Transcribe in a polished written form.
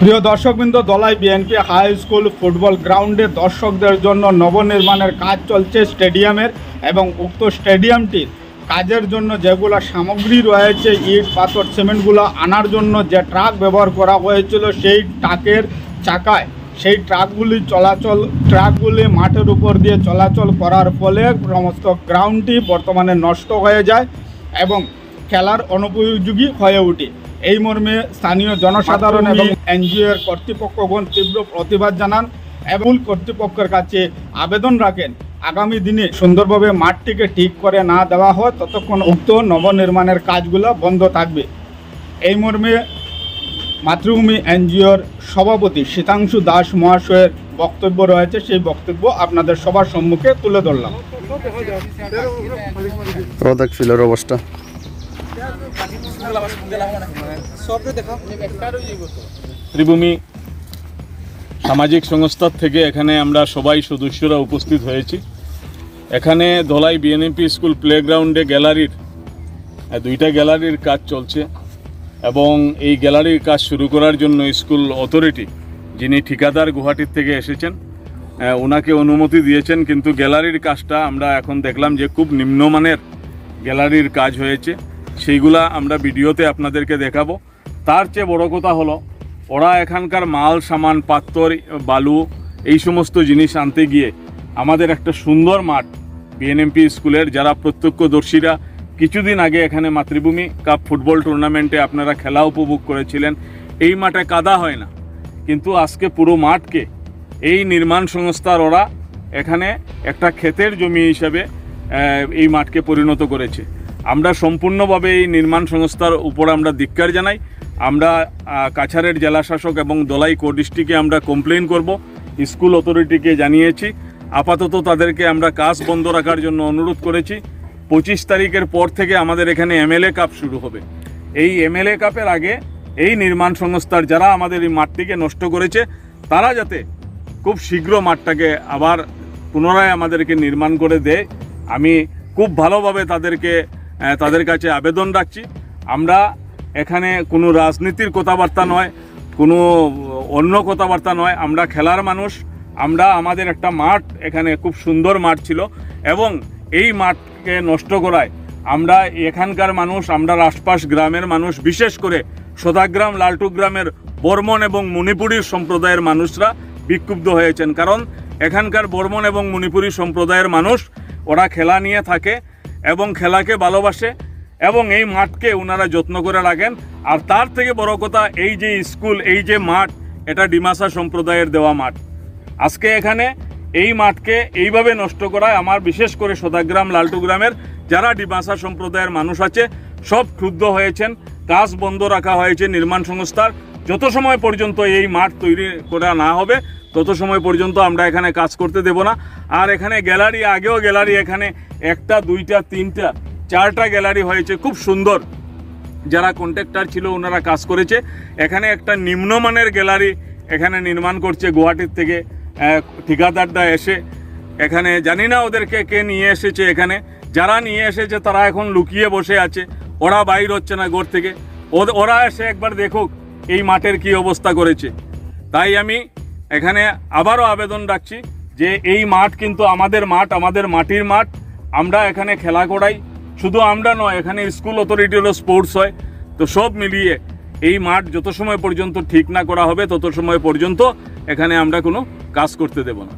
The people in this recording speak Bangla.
প্রিয় দর্শকবৃন্দ, Dalai BNP high school football গ্রাউন্ডে দর্শকদের জন্য নবনির্মাণের কাজ চলছে স্টেডিয়ামের, এবং উক্ত স্টেডিয়ামটির কাজের জন্য যেগুলো সামগ্রী রয়েছে, ইট পাথর সিমেন্টগুলো আনার জন্য যে ট্রাক ব্যবহার করা হয়েছিল, সেই ট্রাকের চাকায় সেই ট্রাকগুলি মাঠের উপর দিয়ে চলাচল করার ফলে সমস্ত গ্রাউন্ডটি বর্তমানে নষ্ট হয়ে যায় এবং খেলার অনুপযোগী হয়ে ওঠে। এই মর্মে স্থানীয় জনসাধারণ এবং এনজিওর কর্তৃপক্ষগণ তীব্র প্রতিবাদ জানান এবং কর্তৃপক্ষের কাছে আবেদন রাখেন আগামী দিনে সুন্দরভাবে মাঠটিকে ঠিক করে না দেওয়া হয় ততক্ষণ উক্ত নবনির্মাণের কাজগুলো বন্ধ থাকবে। এই মর্মে মাতৃভূমি এনজিওর সভাপতি শীতাংশু দাস মহাশয়ের বক্তব্য রয়েছে, সেই বক্তব্য আপনাদের সবার সম্মুখে তুলে ধরলাম। অবস্থা ত্রিভূমি সামাজিক সংস্থার থেকে এখানে আমরা সবাই সদস্যরা উপস্থিত হয়েছি। এখানে ধলাই বিএনপি স্কুল প্লেগ্রাউন্ডে দুইটা গ্যালারির কাজ চলছে এবং এই গ্যালারির কাজ শুরু করার জন্য স্কুল অথরিটি, যিনি ঠিকাদার গুয়াহাটির থেকে এসেছেন, ওনাকে অনুমতি দিয়েছেন, কিন্তু গ্যালারির কাজটা আমরা এখন দেখলাম যে খুব নিম্নমানের গ্যালারির কাজ হয়েছে। সেইগুলা আমরা ভিডিওতে আপনাদেরকে দেখাবো। তার চেয়ে বড় কথা হলো, ওরা এখানকার মাল সামান পাথর বালু এই সমস্ত জিনিস আনতে গিয়ে আমাদের একটা সুন্দর মাঠ বিএনএমপি স্কুলের, যারা প্রত্যক্ষদর্শীরা কিছুদিন আগে এখানে মাতৃভূমি কাপ ফুটবল টুর্নামেন্টে আপনারা খেলা উপভোগ করেছিলেন, এই মাঠে কাদা হয় না, কিন্তু আজকে পুরো মাঠকে এই নির্মাণ সংস্থার ওরা এখানে একটা ক্ষেতের জমি হিসাবে এই মাঠকে পরিণত করেছে। আমরা সম্পূর্ণভাবে এই নির্মাণ সংস্থার উপর আমরা ধিক্কার জানাই। আমরা কাছাড়ের জেলাশাসক এবং দলাই কো ডিস্ট্রিক্টে আমরা কমপ্লেন করব, স্কুল অথরিটিকে জানিয়েছি। আপাতত তাদেরকে আমরা কাজ বন্ধ রাখার জন্য অনুরোধ করেছি। 25 তারিখের পর থেকে আমাদের এখানে এমএলএ কাপ শুরু হবে। এই এমএলএ কাপের আগে এই নির্মাণ সংস্থার যারা আমাদের এই মাঠটিকে নষ্ট করেছে, তারা যাতে খুব শীঘ্র মাঠটাকে আবার পুনরায় আমাদেরকে নির্মাণ করে দেয়। আমি খুব ভালোভাবে তাদের কাছে আবেদন রাখছি। আমরা এখানে কোনো রাজনীতির কথাবার্তা নয়, কোনো অন্য কথাবার্তা নয়, আমরা খেলার মানুষ। আমাদের একটা মাঠ এখানে খুব সুন্দর মাঠ ছিল এবং এই মাঠকে নষ্ট করায় আমরা এখানকার মানুষ, আমরা আশপাশ গ্রামের মানুষ, বিশেষ করে সদাগ্রাম লালটু গ্রামের বর্মন এবং মণিপুরী সম্প্রদায়ের মানুষরা বিক্ষুব্ধ হয়েছেন। কারণ এখানকার বর্মন এবং মণিপুরী সম্প্রদায়ের মানুষ, ওরা খেলা নিয়ে থাকে এবং খেলাকে ভালোবাসে এবং এই মাঠকে ওনারা যত্ন করে রাখেন। আর তার থেকে বড় কথা, এই যে স্কুল, এই যে মাঠ, এটা ডিমাসা সম্প্রদায়ের দেওয়া মাঠ। আজকে এখানে এই মাঠকে এইভাবে নষ্ট করায় আমার বিশেষ করে সদাগ্রাম লালটু গ্রামের যারা ডিমাসা সম্প্রদায়ের মানুষ আছে, সব ক্ষুব্ধ হয়েছেন। কাজ বন্ধ রাখা হয়েছে নির্মাণ সংস্থার। যত সময় পর্যন্ত এই মাঠ তৈরি করা না হবে, তত সময় পর্যন্ত আমরা এখানে কাজ করতে দেব না। আর এখানে গ্যালারি, আগেও গ্যালারি এখানে 1টা 2টা 3টা 4টা গ্যালারি হয়েছে, খুব সুন্দর। যারা কন্ট্রাক্টর ছিল ওনারা কাজ করেছে। এখানে একটা নিম্নমানের গ্যালারি এখানে নির্মাণ করছে গুয়াহাটির থেকে ঠিকাদাররা এসে। এখানে জানি না ওদেরকে কে নিয়ে এসেছে। এখানে যারা নিয়ে এসেছে তারা এখন লুকিয়ে বসে আছে, ওরা বাইর হচ্ছে না ঘর থেকে। ওরা এসে একবার দেখুক এই মাঠের কি অবস্থা করেছে। তাই আমি এখানে আবারও আবেদন রাখছি যে এই মাঠ কিন্তু আমাদের মাঠ, আমাদের মাটির মাঠ। আমরা এখানে খেলা করাই, শুধু আমরা নয়, এখানে স্কুল অথরিটিরও স্পোর্টস হয়। তো সব মিলিয়ে এই মাঠ যত সময় পর্যন্ত ঠিক না করা হবে, তত সময় পর্যন্ত এখানে আমরা কোনো কাজ করতে দেব না।